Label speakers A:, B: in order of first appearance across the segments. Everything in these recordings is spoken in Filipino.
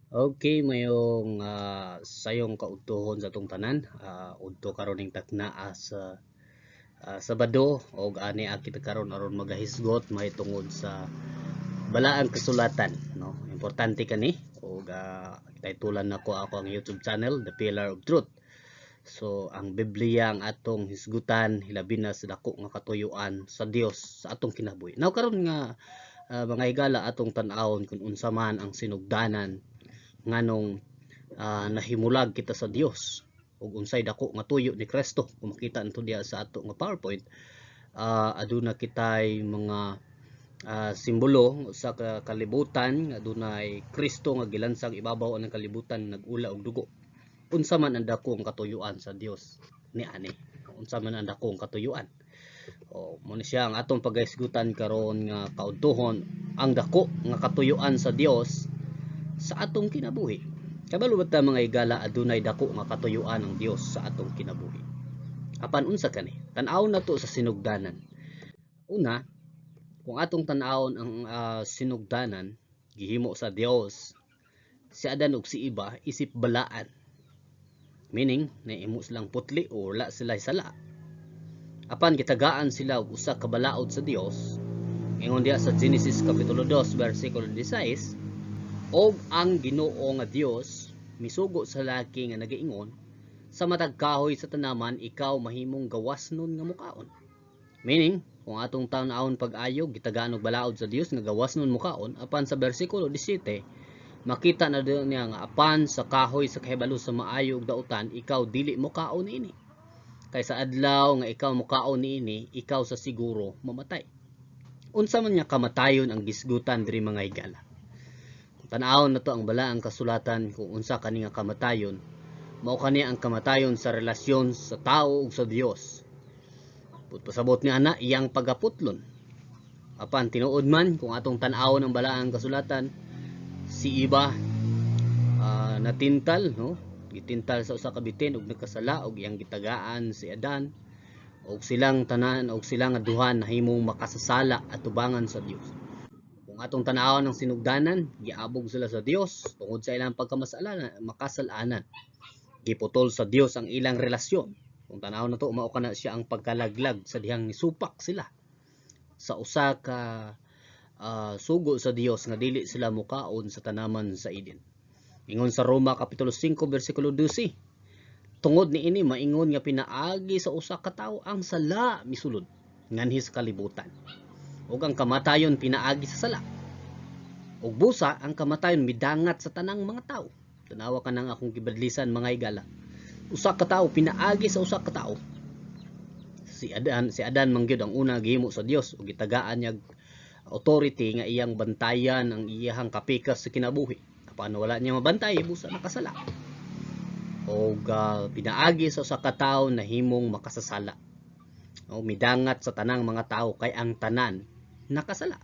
A: Okay, mayong sayong kautuhon sa atong tanan. Udto karon ning tagna sa Sabado og ani kita karon aron magahisgot mahitungod sa balaang kasulatan, no. Importante kani og titulan nako ako ang YouTube channel, The Pillar of Truth. So ang Biblia ang atong hisgutan hilabi na sa dako nga katuyuan sa Dios sa atong kinabuhi. Now karon nga mga higala atong tan-awon kung unsa man ang sinugdanan nganong nahimulag kita sa Dios ug unsay dako nga tuyo ni Kristo. Kung makita nito diya sa ato nga PowerPoint, aduna kitay mga simbolo sa kalibutan. Adunay Kristo nga gilansang ibabaw ng kalibutan, nagula og dugo. Unsa man ang dakong katuyuan sa Dios niani, unsa man ang dakong katuyuan. Mo ni siya ang atong pagahisgutan karon nga kaudtohon, ang dako nga katuyuan sa Dios sa atong kinabuhi. Kabalo ba ta mga higala, adunay dako nga katuyuan ang Dios sa atong kinabuhi. Apan unsa kani? Tan-aw na to sa sinugdanan. Una, kung atong tan-awon ang sinugdanan gihimo sa Dios, si Adan ug si Eva isip balaan. Meaning, naimo silang putli o wala sila sala. Apan gitagaan sila og usa ka balaod sa Dios. Ingon diya sa Genesis kapitulo 2 bersikulo 16, og ang Ginoo nga Dios misugo sa laki nga nagaingon, sa matag kahoy sa tanaman ikaw mahimong gawasnon nga mukaon. Meaning, kung atong tan-awon pag-ayog gitagaan og balaod sa Dios nga gawasnon mukaon, apan sa bersikulo 17 makita na doon niya nga apan sa kahoy sa kahibalo sa maayo ug dautan ikaw dili mo kaon niini. Kay sa adlaw nga ikaw mukaon niini, ikaw sa siguro mamatay. Unsa man nga kamatayon ang gisgutan diri mga higala? Tan-awon na to ang balaang kasulatan kung unsa kani nga kamatayon. Mao kani ang kamatayon sa relasyon sa tao ug sa Dios. Pasabot ni ana iyang pagaputlon. Apan tinuod man kung atong tan-awon ang balaang kasulatan, si Iba natintal, no? Gitintal sa usa ka bitin ug nagkasala ug iyang gitagaan si Adan, ug silang tanan ug silang nga duha nahimong makasasala atubangan sa Dios. Kung atong tan-awon ang sinugdanan, giabog sila sa Dios tungod sa ilang makasalanan. Giputol sa Dios ang ilang relasyon. Kung tan-awon na to, mao kana siya ang pagkalaglag sa dihang nisupak sila sa usa ka sugo sa Dios nga dili sila mukaon sa tanaman sa Eden. Ingon sa Roma kapitulo 5 bersikulo 12, tungod niini maingon nga pinaagi sa usa ka tawo ang sala misulod nganhi sa kalibutan, ug ang kamatayon pinaagi sa sala, ug busa ang kamatayon midangat sa tanang mga tawo. Tanawa ka nang akong gibadlisan mga higala. Usa ka tawo pinaagi sa usa ka tawo. Si Adan mangyud ang una gihimo sa Dios ug gitagaan niya authority nga iyang bantayan ang iyang kapikas sa kinabuhi. Apan wala niya mabantay, busa nakasala. O pinaagi sa usa ka tawo na himong makasasala. O midangat sa tanang mga tawo kay ang tanan nakasala.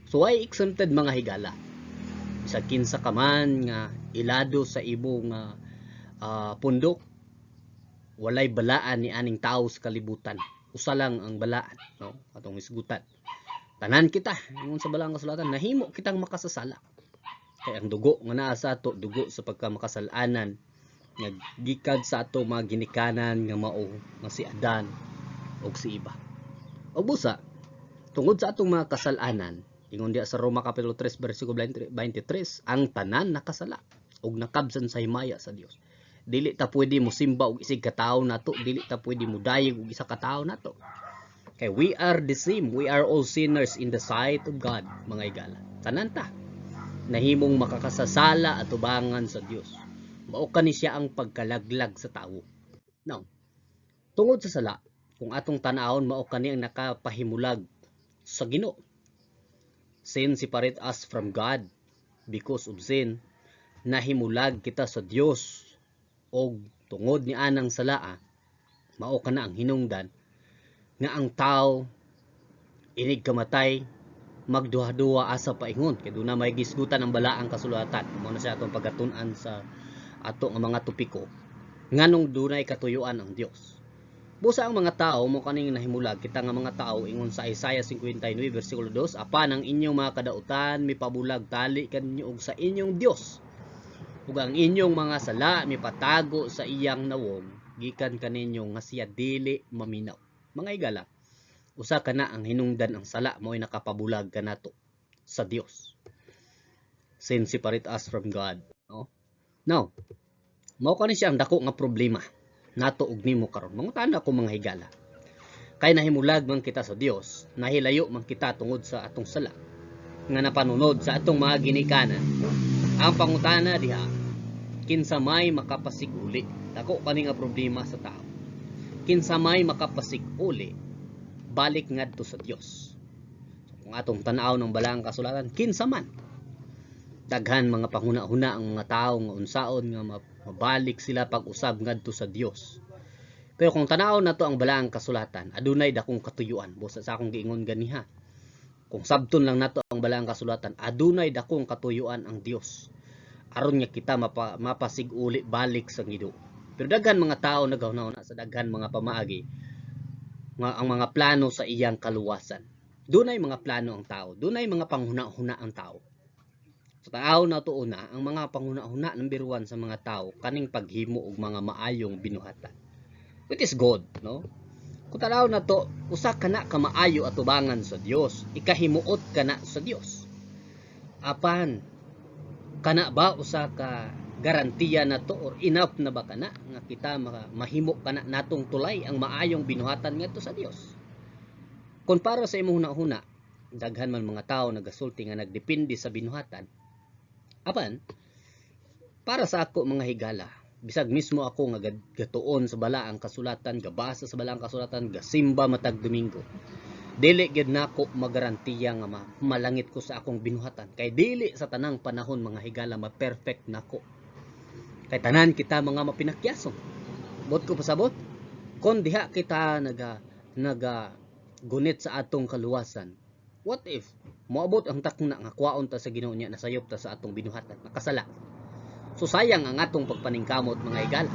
A: So ay exempted mga higala. Bisag kinsa ka man nga ilado sa ibong pundok, walay balaan ni aning tawo sa kalibutan. Usa lang ang balaan, no? Atong isgutan. Tanan kita, ingon sa balaang kasulatan, nahimo kitang makasasala. Kay ang dugo nga naa sa ato, dugo sa pagkamakasalanan, nga gikad sa ato mga ginikanan nga mao nga si Adan ug si Eva. O busa, tungod sa atong mga kasalanan, ingon diya sa Roma kapitulo 3 bersikulo 23, ang tanan nakasala ug nakabsan sa himaya sa Dios. Dili ta pwede mo simba og isig ka tawo nato, dili ta pwede mo dayeg og isa ka tawo nato. Kay we are the same, we are all sinners in the sight of God, mga higala. Tanan ta nahimong makakasasala at tubangan sa Dios. Mao kani siya ang pagkalaglag sa tawo. Now, tungod sa sala, kung atong tan-awon, mao kani ang nakapahimulag sa Ginoo. Sin separate us from God. Because of sin, nahimulag kita sa Dios. Og tungod ni anang salaa, mao kana ang hinungdan nga ang tawo inig kamatay magduha-duha asa paingon kay doon na may gisgutan ang balaang kasulatan. Mao na siya atong pagatun-an sa ato nga mga topiko nganong dunay katuyuan ang Dios. Busa ang mga tao mo kaning nahimulag kita nga mga tao ingon sa Isaiah 59 bersikulo 2, apan ang inyong mga kadautan mipabulag tali kaninyo og sa inyong Dios. ug ang inyong mga sala mipatago sa iyang nawong gikan kaninyo nga siya dili maminaw. Mga higala, usa kana ang hinungdan ang sala mo'y nakapabulag kanato sa Dios. Sin separate us from God. No? Now, mao kani siya ang dako nga problema nato ug nimo karon. Mangutana ko mga higala. Kay nahimulag man kita sa Dios, nahilayo man kita tungod sa atong sala nga napanunod sa atong mga ginikanan. Ang pangutana diha, kinsa may makapasiguli? Dako kani nga problema sa tao. Kinsa may makapasiguli balik ngadto sa Dios. So, kung atong tan-aw ng balang kasulatan, kinsa man. Daghan mga panghuna-huna ang mga tao nga unsaon nga mabalik sila pag-usab ngadto sa Dios. Pero kung tanaw na to ang balang kasulatan, adunay dakong katuyuan. Busa sa akong giingon ganiha. Kung sabton lang nato ang balang kasulatan, adunay dakong katuyuan ang Dios. Aron nga kita mapasig-uli balik sa Ginoo. Pero daghan mga tao nagahuna sa daghan mga pamaagi nga ang mga plano sa iyang kaluwasan. Dunay mga plano ang tao, dunay mga panghuna-huna ang tao. Sa tao na to una, ang mga panghuna-huna number 1 sa mga tao kaning paghimo og mga maayong binuhatan. It is God, no? Kung tanaw na to, usa kana ka maayo atubangan sa Dios, ikahimuot kana sa Dios. Apan kana ba usa ka garantiya na to or enough na ba kana nga kita mahimo kana natong tulay ang maayong binuhatan ngadto sa Dios? Kung para sa imong huna-huna, daghan man mga tao nagasulti nga nagdepende sa binuhatan. Apan para sa ako mga higala, bisag mismo ako nga gatuon sa balaang kasulatan, gabasa sa balaang kasulatan, gasimba matag Domingo. Dili gyud nako magarantiya nga malangit ko sa akong binuhatan. Kay dili sa tanang panahon mga higala ma-perfect nako. Kay tanan kita mga mapinakyason. Bot ko pasabot, kon diha kita naga gunit sa atong kaluwasan. What if moabot ang takna nga kwaon ta sa Ginoo niya nasayop ta sa atong binuhatan, nakasala. So sayang ang atong pagpaningkamot mga higala.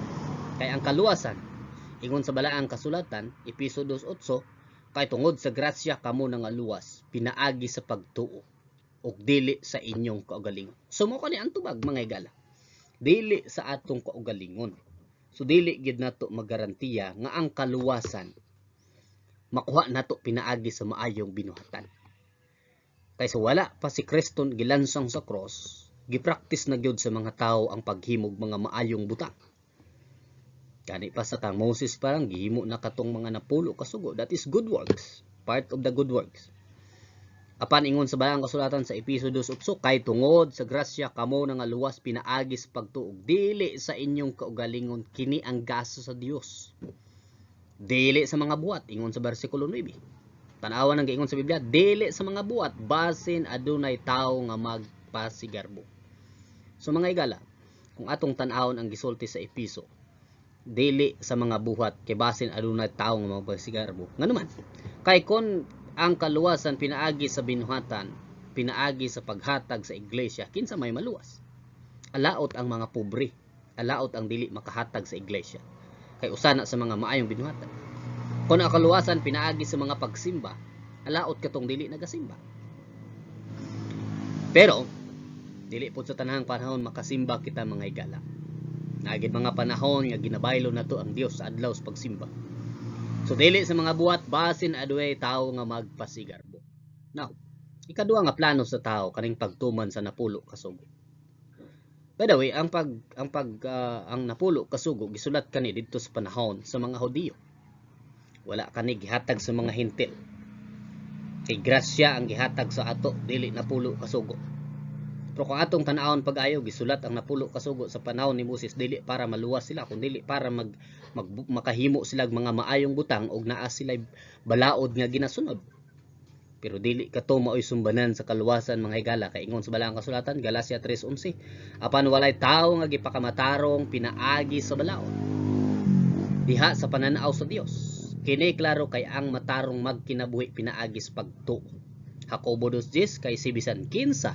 A: Kay ang kaluwasan, ingon sa balaang kasulatan, Episo 2:8, kay tungod sa grasya kamo nga luwas, pinaagi sa pagtuo ug dili sa inyong kaugalingon. So mao kani ang tubag mga higala. Dili sa atong kaugalingon. So dili gid nato magarantiya nga ang kaluwasan makuha nato pinaagi sa maayong binuhatan. Kay sa wala pa si Kristo gilansang sa cross, gipractice na gyud sa mga tao ang paghimog mga maayong butang. Kani pa sa kang Moses parang gihimo na katong mga napulo kasugo. That is good works, part of the good works. Apan ingon sa balaang kasulatan sa Episo 2:8, kay tungod sa grasya kamo nga luwas pinaagi sa pagtuog, dili sa inyong kaugalingon, kini ang gasto sa Dios. Dili sa mga buhat, ingon sa bersikulo 9. Tanawan ang giingon sa Biblia, dili sa mga buhat, basin adunay tao nga magpasigarbo. So mga higala, kung atong tan-awon ang gisulti sa Episo, dili sa mga buhat kay basin adunay tawo nga magpasigarbo. Nganuman, kay kon ang kaluwasan pinaagi sa binuhatan, pinaagi sa paghatag sa iglesia, kinsa may maluwas? Alaot ang mga pobre, alaot ang dili makahatag sa iglesia. Kay usana sa mga maayong binuhatan. Kung ang kaluwasan pinaagi sa mga pagsimba, alaot katong dili nagasimba. Pero dili po sa tanahang panahon makasimba kita mga higala. Nagid mga panahon nga ginabaylo na to ang Dios sa adlaw sa pagsimba. So dili sa mga buhat basin adunay tawo nga magpasigarbo. Now, ikaduha nga plano sa tao kaning pagtuman sa napulo kasugo. By the way, ang napulo kasugo gisulat kani didto sa panahon sa mga Hudiyo. Wala kani gihatag sa mga Hintil. Kay grasya ang gihatag sa ato, dili napulo kasugo. Pero kung atong tan-awon pag-ayo, gisulat ang napulo kasugo sa panahon ni Moses, dili para maluwas sila, kundi para makahimo sila mga maayong butang ug naa sila balaod nga ginasunod. Pero dili kato maoy sumbanan sa kaluwasan mga higala, kay ingon sa balaang kasulatan Galacia 3:11, apan walay tawo nga gipakamatarong pinaagi sa balaod diha sa pananaw sa Dios. Kini klaro kay ang matarong magkinabuhi pinaagi sa pagtuo. Jacobo 2:10, kay si bisan kinsa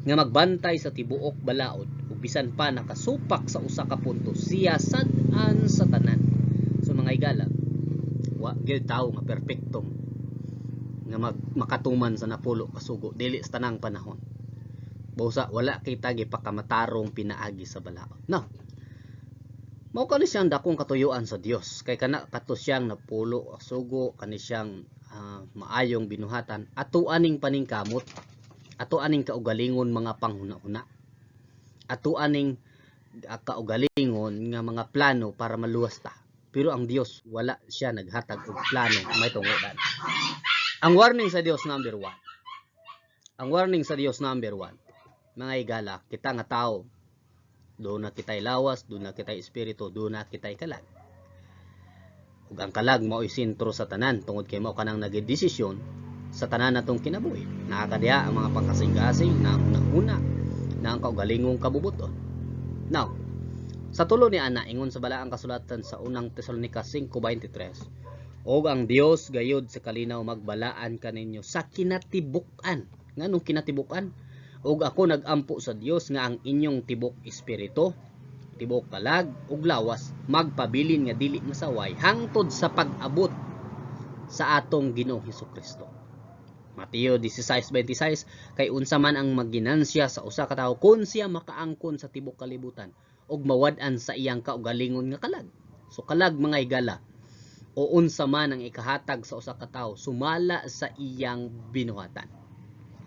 A: nga magbantay sa tibuok balaod ug bisan pa nakasupak sa usa ka punto, siya sad-an sa tanan. So mga higala, wa gyud tawo nga perpektong nga makatuman sa napulo kasugo, dili sa tanang panahon. Busa wala kita gipakamatarong pinaagi sa balaod. Now, mao kani siyang dakong katuyuan sa Dios, kay kana kato siyang napulo sugo, kani siyang maayong binuhatan, ato aning paningkamot, ato aning kaugalingon mga panghuna-huna, ato aning kaugalingon nga mga plano para maluwas ta. Pero ang Dios wala siya naghatag og plano may tungodan. Ang warning sa Dios number 1. Ang warning sa Dios number 1. Mga higala, kita nga tao, doon na kita'y lawas, doon na kita'y espiritu, doon na kita'y kalag. Ug ang kalag mao'y sentro sa tanan, tungod kay mao kanang nagdesisyon sa tanan natong kinabuhi. Nakakadiha ang mga pangkasing-kasing na una na ang kaugalingong kabubuton. Now, sa tulo ni ana ingon sa balaang kasulatan sa unang Tesalonica 5:23, og ang Dios gayud sa kalinaw magbalaan kaninyo sa kinatibuk-an. Nganong kinatibuk-an? Og ako nagampo sa Dios nga ang inyong tibok espiritu, tibok kalag ug lawas magpabilin nga dili masaway hangtod sa pag-abot sa atong Ginoong Hesukristo. Mateo 16:26, kay unsa man ang maginansya sa usa ka tawo kun siya makaangkon sa tibok kalibutan ug mawad-an sa iyang kaugalingon nga kalag. So kalag mga higala, o unsa man ang ikahatag sa usa ka tawo sumala sa iyang binuhatan.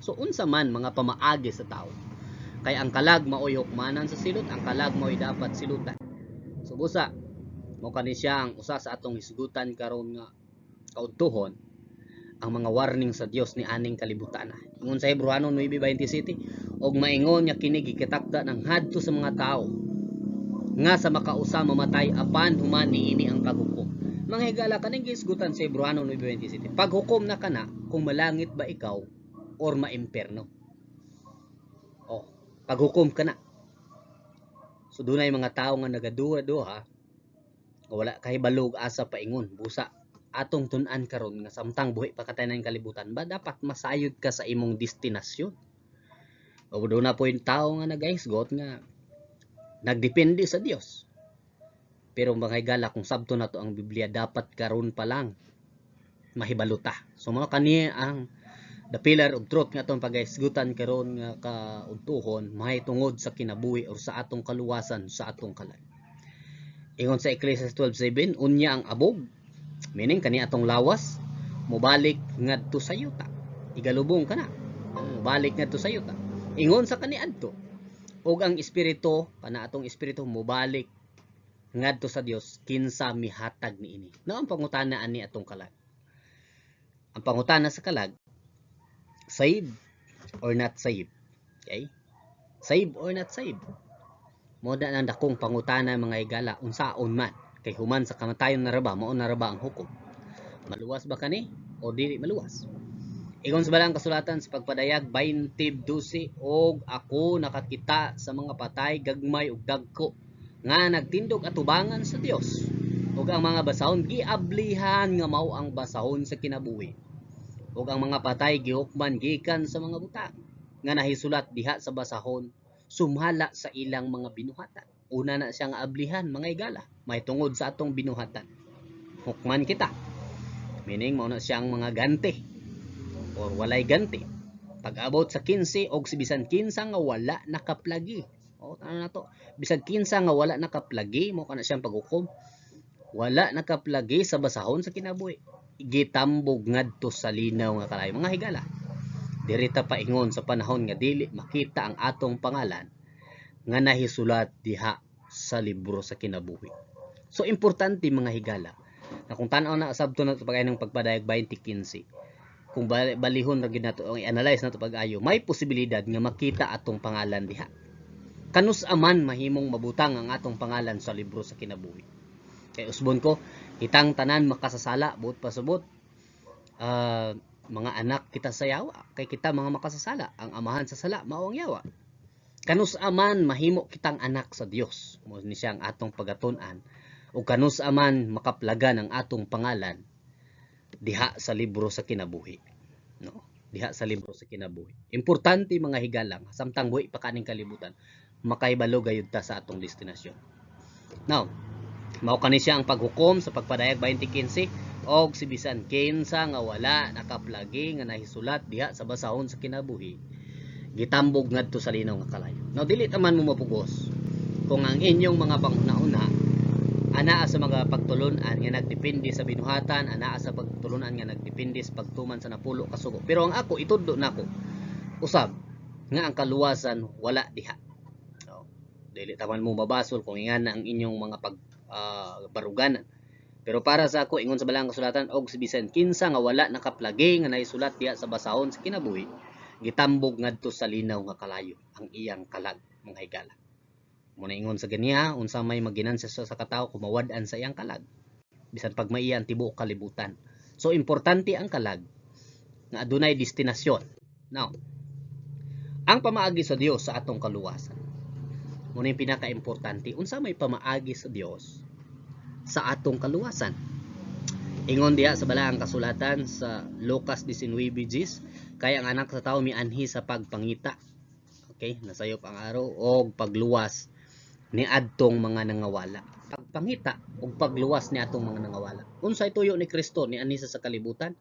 A: So unsa man mga pamaagi sa tawo, kay ang kalag maoy hukmanan sa silot, ang kalag maoy dapat silutan. So busa mo kani siya ang usa sa atong hisgutan karon nga kaudtuhon, ang mga warning sa Dios ni aning kalibutan. Ingon sa Hebreano 9:27, og maingon nga kini gikitakda ng hadto sa mga tawo nga sa makausa mamatay apan human niini ang paghukom. Mga higala, kaning gisgutan sa Hebreano 9:27, paghukom na kana kung malangit ba ikaw or maimperno. Oh, paghukom ka na. So dunay mga tawo nga nagaduha-duha, wala kahibalog asa paingon. Busa atong tun-an karon nga samtang buhi pa katay ng kalibutan ba dapat masayod ka sa imong destinasyon. O doon na po yung tao nga nagahisgot nga nagdepende sa Dios. Pero mga higala, kung sabto na to ang Biblia, dapat karon pa lang mahibaluta. So mga kani ang the pillar of truth nga atong pagahisgutan karon nga kaudtuhon mahitungod sa kinabuhi or sa atong kaluwasan, sa atong kalag. Ingon sa Ecclesiastes 12:7, unya ang abog, meaning kani atong lawas mobalik ngadto sa yuta. Igalubong kana, mobalik ngadto sa yuta. Ingon sa kaniadto, ug ang espiritu, kana atong espiritu mobalik ngadto sa Dios kinsa mihatag niini. Now ang pangutana ani atong kalag. Ang pangutana sa kalag, save or not save? Okay? Save or not save? Moda nang dakong pangutana mga higala, unsaon man. Kay human sa kamatayon na raba, mao na raba ang hukom. Maluwas ba kani o dili maluwas? Ingon sa balang kasulatan sa pagpadayag 20:12, og ako nakakita sa mga patay gagmay ug dagko nga nagtindog atubangan sa Dios, ug ang mga basahon giablihan nga mao ang basahon sa kinabuhi, ug ang mga patay gihukman gikan sa mga butang nga nahisulat diha sa basahon sumhala sa ilang mga binuhatan. Una na siyang ablihan mga higala, may tungod sa atong binuhatan. Hukman kita, meaning mao na siyang mga ganti or walay ganti. Pag-abot sa 15 og si bisan kinsa nga wala nakaplagi. O ano na to? Bisan kinsa nga wala nakaplagi, mo kana siyang paghukom. Wala nakaplagi sa basahon sa kinabuhi. Gitambog ngadto sa linaw nga kalay. Mga higala, dirita paingon sa panahon nga dili makita ang atong pangalan nga nahisulat diha sa libro sa kinabuhi. So importante mga higala, na kung tan-aw na sabto na pagay ng pagpadayag 20:15, kung balihon ra gyud nato ang i-analyze nato pag-ayo, may posibilidad nga makita atong pangalan diha. Kanus aman mahimong mabutang ang atong pangalan sa libro sa kinabuhi. Kay usbon ko, kitang tanan makasasala buot pasubot. Mga anak kita sa yawa, kay kita mga makasasala. Ang amahan sa sala mao ang yawa. Kanus aman mahimo kitang anak sa Dios, mo ni siya ang atong pagatun-an, ug kanus aman makaplagan ang atong pangalan diha sa libro sa kinabuhi, no? Diha sa libro sa kinabuhi. Importante mga higalang, samtang buhi pa kaning kalibutan, makahibalo gayud ta sa atong destinasyon. Now, mao kani siya ang paghukom sa pagpadayag 20:15, og si bisan kinsa nga wala nakaplagi nga nahisulat diha sa basahon sa kinabuhi, gitambog ngadto sa linaw nga kalayo. Now dili naman mo mapugos kung ang inyong mga panghuna-una anaa sa mga pagtulunan nga nagdepende sa binuhatan, anaa sa pagtulunan nga nagdepende sa pagtuman sa napulo ka sugo. Pero ang ako itudlo nako usab nga ang kaluwasan wala diha. So, dili taman mo mabasol kung ingana ang inyong mga baruganan. Pero para sa ako ingon sa Balang Kasulatan og si bisan kinsa nga wala nakaplagi nga naisulat diha sa basahon sa kinabuhi, gitambog ngadto sa linaw nga kalayo ang iyang kalag, mga higala. Muna ingon sa ganiya unsa may maginansa sa katawo kumawad-an sa iyang kalag bisan pag maiyan tibuok kalibutan. So importante ang kalag nga adunay destinasyon. Now, ang pamaagi sa Dios sa atong kaluwasan muna yung pinaka-importante, unsa may pamaagi sa Dios sa atong kaluwasan. Ingon diha sa Balaang Kasulatan sa Lucas 19:10, kaya ang anak sa tawo mianhi sa pagpangita. Okay, nasayop ang araw o pagluwas ni adtong mga nangawala. Pagpangita o pagluwas ni atong mga nangawala. Unsay tuyo ni Kristo ni anhi sa kalibutan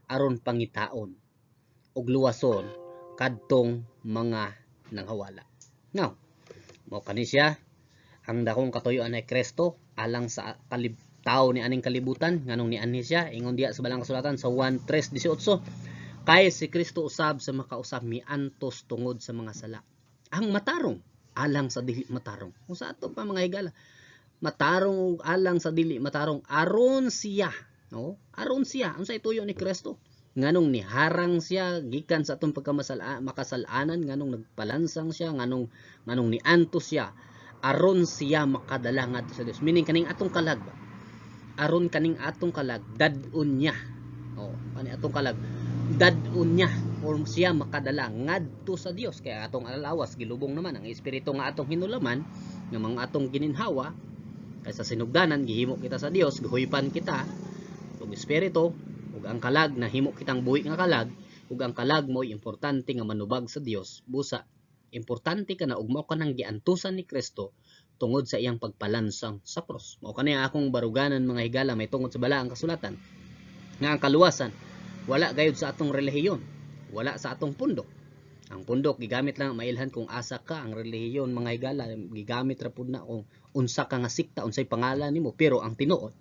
A: aron pangitaon og luwason kadtong mga nangawala. Now, mao kani siya ang dakong katuyoan ni Kristo alang sa tao ni aning kalibutan nganong ni anhi siya. Ingon diha sa Balang Kasulatan sa 1:3-18, kay si Kristo usab sa makausab miantos tungod sa mga sala. Ang matarong alang sa dili matarong. Kung sa ato pa mga higala, matarong alang sa dili matarong aron siya, no? Aron siya unsa ituyo ni Kristo. Nganong niharang siya gikan sa atong makasalanan, nganong nagpalansang siya, nganong niantos siya aron siya makadala ngadto sa Dios. Meaning kaning atong kalag ba? Aron kaning atong kalag dad-on niya. Oh, kani atong kalag dad-on niya or siya makadala ngadto sa Dios. Kaya atong alalawas gilubong naman ang espiritu nga atong hinulaman nga mga atong gininhawa kay sa sinugdanan gihimo kita sa Dios, gihuypan kita ug espiritu ug ang kalag na himo kitang buhi nga kalag ug ang kalag mo importante nga manubag sa Dios. Busa importante ka na ug mao kanang giantusan ni Kristo tungod sa iyang pagpalansang sa cross. Mao kani akong baruganan mga higala may tungod sa Balaang Kasulatan nga ang kaluwasan wala gayud sa atong relihiyon, wala sa atong pundok. Ang pundok gigamit lang mailhan kung asa ka. Ang relihiyon mga higala gigamit ra pud na kung unsa ka nga sikta, unsay pangalan nimo. Pero ang tinuod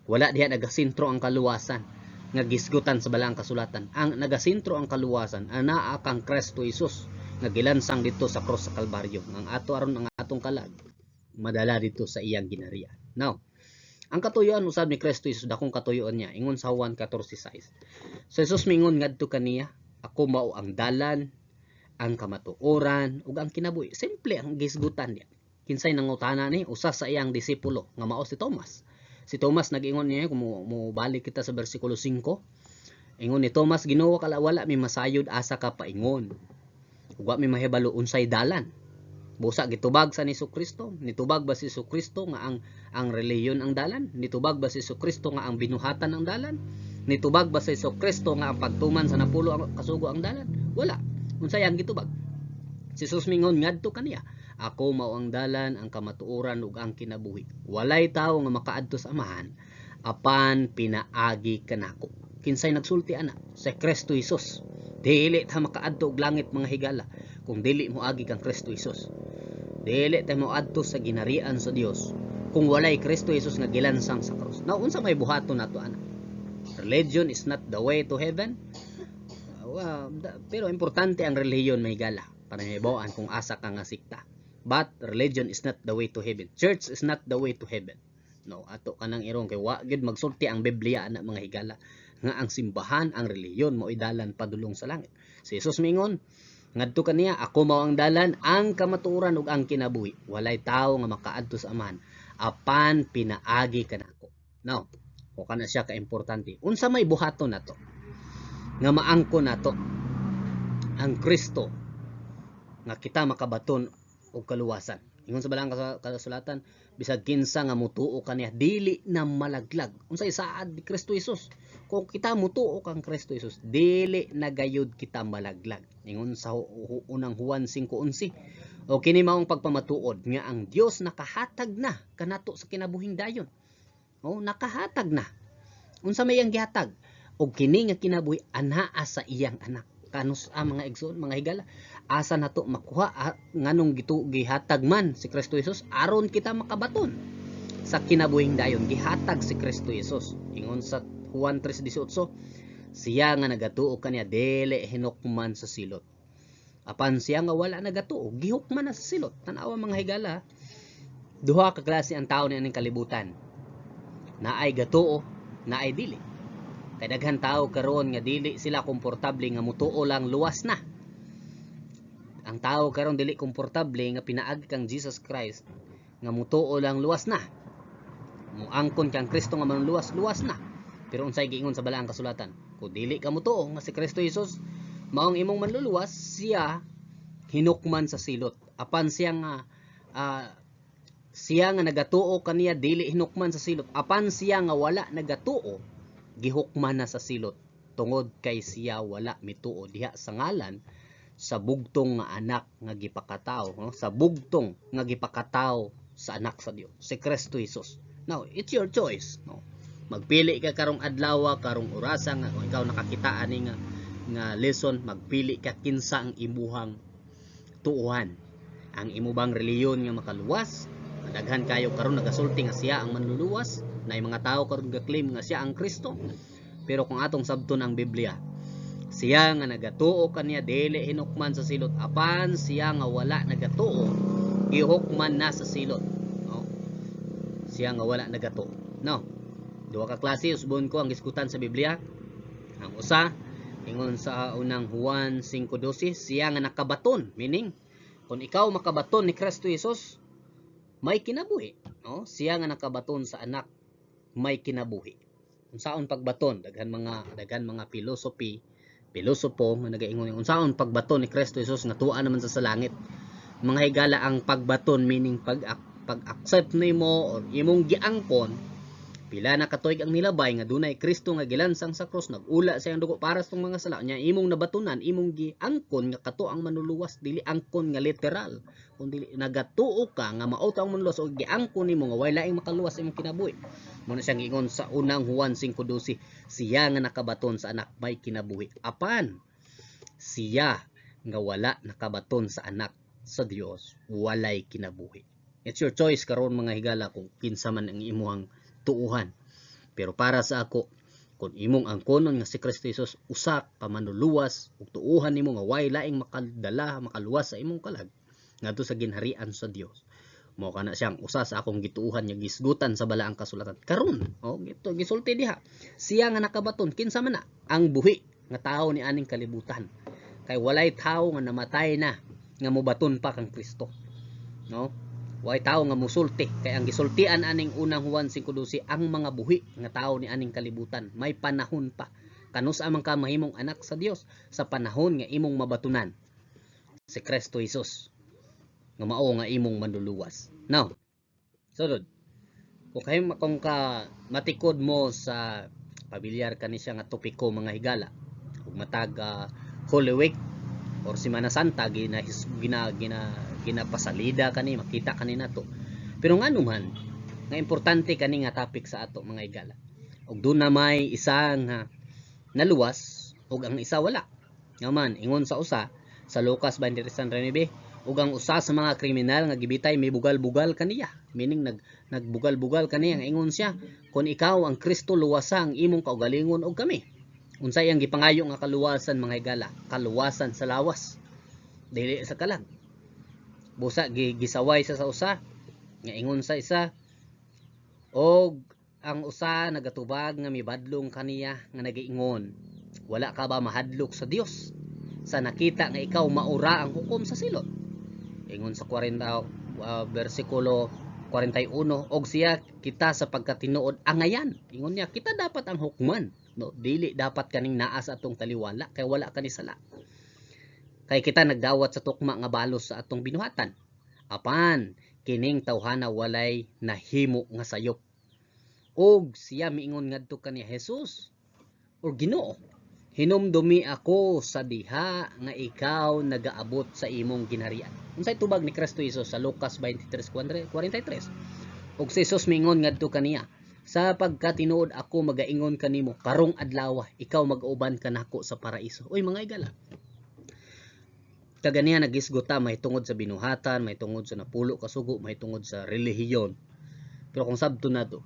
A: wala diha nagasentro ang kaluwasan nga gisgutan sa Balaang Kasulatan. Ang nagasentro ang kaluwasan anaa kang Kristo Jesus nga gilansang dito sa cross sa Kalbaryo. Ang ato aron ang atong kalag madala dito sa iyang ginharian. Now, ang katuyoan usab ni Kristo Jesus dakong katuyoan niya ingon sa Juan 14:6. So Jesus mingon ngadto kaniya, ako mao ang dalan, ang kamatuoran ug ang kinabuhi. Simple ang gisgutan niya. Kinsay nangutana ni usa sa iyang disipulo nga mao si Thomas. Si Thomas nag-ingon niya kung mo balik kita sa bersikulo 5. Ingon ni Thomas, Ginoo kala wala mi masayod asa ka paingon. Ug wa mi mahibalo unsay dalan. Busa gitubag sa ni Jesucristo. Nitubag ba si Jesucristo nga ang relihiyon ang dalan? Nitubag ba si Jesucristo nga ang binuhatan ang dalan? Nitubag ba si Jesucristo nga ang pagtuman sa napulo ang kasugo ang dalan? Wala. Unsay ang gitubag? Si Jesus mingon ngadto kaniya, ako mao ang dalan, ang kamatuoran ug ang kinabuhi. Walay tawo nga makaadto sa Amahan apan pinaagi kanako. Kinsay nagsulti ana? Si Kristo Jesus. Dili ta makaadto og langit mga higala kung dili mo agi kang Kristo Jesus. Dili ta mo adto sa ginharian sa Dios kung walay Kristo Jesus nga gilansang sa krus. Now unsa may buhaton nato ana? Religion is not the way to heaven. Pero importante ang relihiyon may gala para mahibaw-an kung asa ka nga sikta. But religion is not the way to heaven. Church is not the way to heaven. No, ato kanang irong kay wa gyud magsulti ang Biblia ana mga higala nga ang simbahan, ang relihiyon mao dalan padulong sa langit. Si Jesus mingon ngadto kaniya, ako mao ang dalan, ang kamatuoran ug ang kinabuhi. Walay tawo nga makaadto sa Amahan apan pinaagi kanako. Now, o kana siya ka importante. Unsa may buhaton nato nga maangkon nato ang Kristo nga kita makabaton og kaluwasan. Ingon sa Balang Kasulatan, bisag kinsa nga mutuo kaniya dili na malaglag. Unsay saad ni Kristo Jesus? Kung kita mutuo kang Kristo Jesus, dili na gayud kita malaglag. Ingon sa unang Juan 5:11. O kini maong pagpamatuod nga ang Dios nakahatag na kanato sa kinabuhing dayon. O nakahatag na. Unsa may ang gihatag? Og kini nga kinabuhi anaa sa iyang anak. kanus mga igsoon, mga higala, asa nato makuha nganong gihatag man si Kristo Jesus aron kita makabaton sa kinabuhing dayon. Gihatag si Kristo Jesus ingon sa Juan 3:18, siya nga nagatuo kaniya dili hinukman sa silot, apan siya nga wala nagatuo gihukman na sa silot. Tanawa mga higala, duha ka klase ang tao niining kalibutan, naay gatuo, naay dili. Kay daghan tao karon nga dili sila komportable nga mutuo lang luwas na. Ang tao karon dili komportable nga pinaagi kang Jesus Christ nga mutuo lang luwas na. Muangkon kang Kristo nga manluwas luwas na. Pero unsay giingon sa balaang kasulatan? Kung dili ka mutuo nga si Kristo Jesus maong imong manluluwas, siya hinukman sa silot. Apan siya nga nagatuo kaniya dili hinukman sa silot. Apan siya nga wala nagatuo gihukman na sa silot, tungod kay siya wala mituo diha sa ngalan sa bugtong nga anak nga gipakataw, no? Sa bugtong nga gipakataw sa anak sa Dios, si Kristo Jesus. Now, it's your choice, no? Magpili ka karong adlaw, karong orasa nga kung ikaw nakakita ani nga lesson, magpili ka kinsa ang imuhang tuuhan. Ang imo bang reliyon nga makaluwas? Daghan kayo karon nagasulti nga siya ang manluluwas, na mga tao karon ga-claim nga siya ang Kristo. Pero kung atong sabton ang Biblia, siya nga nagatuo kaniya dili hinukman sa silot, apan siya nga wala nagatuo gihukman na sa silot, no? Siya nga wala nagatuo, no? Duha ka klase usbon ko ang giskutan sa Biblia. Ang usa ingon sa unang Juan 5:12, siya nga nakabaton, meaning kung ikaw makabaton ni Kristo Jesus, may kinabuhi, no? Siya nga nakabaton sa anak, may kinabuhi. Unsaon pagbaton? Daghan mga pilosopo nga nagaingon unsaon pagbaton ni Kristo Jesus nga tuwa naman sa langit. Mga higala, ang pagbaton meaning pag-accept nimo or imong giangkon pila na katuig ang nilabay nga dunay Kristo nga gilansang sa krus, nagula sa iyang dugo para sa mga sala niya, imong nabatunan, imong giangkon nga kato ang manluluwas, dili angkon nga literal, kundi nagatuo ka nga mao ta ang manluluwas o giangkon nimo nga way laing makaluwas imong kinabuhi. Muna siyang ingon sa unang Juan 5:12, siya nga nakabaton sa anak may kinabuhi, apan siya nga wala nakabaton sa anak sa Dios walay kinabuhi. It's your choice karon mga higala kung kinsa man ang imuhang tuuhan. Pero para sa ako, kung imong angkonon nga si Kristo Jesus usa ka manluluwas ug tuuhan nimo nga way laing makadala makaluwas sa imong kalag ngadto sa ginharian sa Dios, mao kana siyang usa sa akong gituuhan nga gisgutan sa balaang kasulatan karon. Gito gisulti diha, siya nga nakabaton kinsa man na ang buhi nga tawo ni aning kalibutan, kay walay tawo nga namatay na nga mobaton pa kang Kristo, no? Way tao nga musulti, kay ang gisultian aning unang Juan 5:12, ang mga buhi nga tao ni aning kalibutan may panahon pa kanus amang ka mahimong anak sa Dios sa panahon nga imong mabatunan si Kristo Jesus nga mao nga imong manluluwas. Now, sunod, kung ka matikod mo sa pamilyar kani siya nga topiko mga higala, ug matag Holy Week or Semana Santa ginapasalida kani, makita kani nato. Pero ngano man nga importante kani nga topic sa ato mga higala, ug doon na may isa nga naluwas ug ang isa wala. Nga man ingon sa usa sa Lucas 23:9, ug ang usa sa mga kriminal nga gibitay may bugal-bugal kaniya, meaning nagbugal-bugal kaniya nga ingon siya, kung ikaw ang Kristo luwasa ang imong kaugalingon og kami. Unsay ang gipangayo nga kaluwasan mga higala? Kaluwasan sa lawas, dili sa kalag. Busa gisaway sa usa nga ingon sa isa, og ang usa nagatubag nga mibadlong kaniya nga nagaingon, wala ka ba mahadlok sa Dios sa nakita nga ikaw maura ang hukom sa silot? Ingon sa 40 versikulo 41, og siya kita sa pagkatinuod angayan, ingon niya kita dapat ang hukman, no? Dili dapat kaning naa sa atong taliwala kay wala kani sala, kay kita nagdawat sa tukma nga balos sa atong binuhatan, apan kining tawhana walay nahimo nga sayop. Og siya miingon ngadto kaniya, Jesus or Ginoo, hinumdumi ako sa diha nga ikaw nagaabot sa imong ginharian. Unsay tubag ni Kristo Jesus sa Lucas 23:43? Og si Jesus miingon ngadto kaniya, sa pagkatinuod ako magaingon kanimo karong adlaw ikaw mag-uban kanako sa paraiso. Oy mga higala, Kaganiya nagisgota mahitungod sa binuhatan, mahitungod sa napulo kasugo, mahitungod sa relihiyon. Pero kung sabto nato,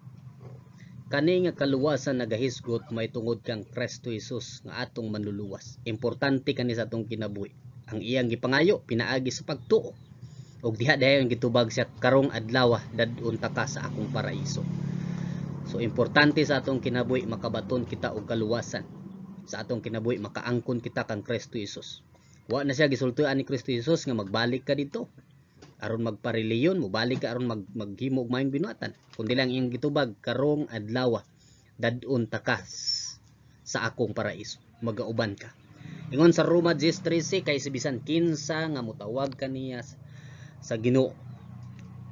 A: kani nga kaluwasan nagahisgot mahitungod kang Kristo Jesus nga atong manluluwas. Importante kani sa atong kinabuhi. Ang iyang gipangayo pinaagi sa pagtuo. Og diha dayon gitubag siya karong adlaw dadun ta ka sa akong paraiso. So importante sa atong kinabuhi makabaton kita og kaluwasan. Sa atong kinabuhi makaangkon kita kang Kristo Jesus. Wa na siya gisultuan ni Kristo Jesus nga magbalik ka dito aron magpareliyon mo, balik ka aron maghimo og maayong binuatan, kundi lang iyang gitubag karong adlaw dadun ta ka sa akong paraiso, magauban ka. Ingon sa Roma 10:13 kay bisan kinsa nga mutawag kaniya sa Ginoo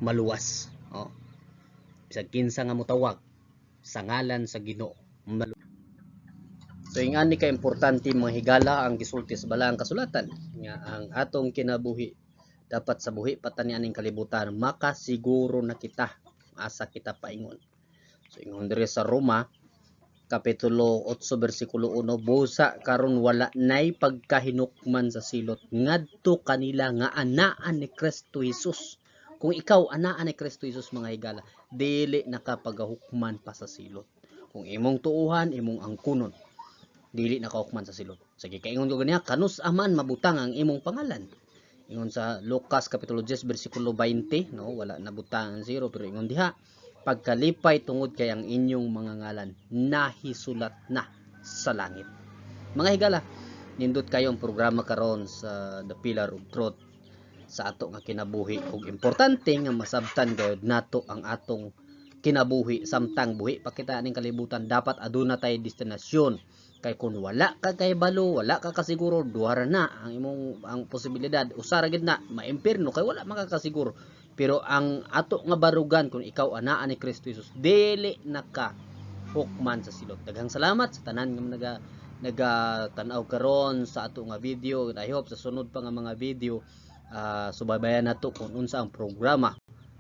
A: maluwas. Bisan kinsa nga mutawag sa ngalan sa Ginoo maluwas. So ingani ka importante mga higala ang gisulti sa balaang kasulatan nga ang atong kinabuhi dapat sa buhi patani aning kalibutan makasiguro na kita asa kita paingon. So ingon diri sa Roma kapitulo 8 bersikulo 1, busa karon wala nay pagkahinukman sa silot ngadto kanila nga anaan ni Kristo Jesus. Kung ikaw anaan ni Kristo Jesus mga higala, dili nakapagahukman pa sa silot. Kung imong tuuhan, imong angkunon, dili nakahukman sa silot. Sige kaingon ko ganiya, kanus aman mabutang ang imong pangalan. Ingon sa Lucas kapitulo 10 bersikulo 20, no, wala nabutang ang zero, pero ingon diha, pagkalipay tungod kay ang inyong mga ngalan nahisulat na sa langit. Mga higala, nindot kayo ang programa karon sa The Pillar of Truth sa ato nga kinabuhi, ug importante nga masabtan gayud nato ang atong kinabuhi samtang buhi pa kita ning kalibutan. Dapat aduna tay destinasyon, kay kun wala ka kay balo, wala ka kasiguro, duhara na ang imong ang posibilidad, usara gid na maimpierno kay wala makakasiguro. Pero ang ato nga barugan kung ikaw anaa ni Kristo Jesus, dili naka hukman sa silot. Daghang salamat sa tanan nga naga-tanaw karon sa ato nga video. I hope sa sunod pa nga mga video subaybayan nato kung unsa ang programa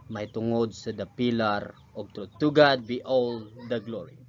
A: mahitungod sa The Pillar of Truth. To God be all the glory.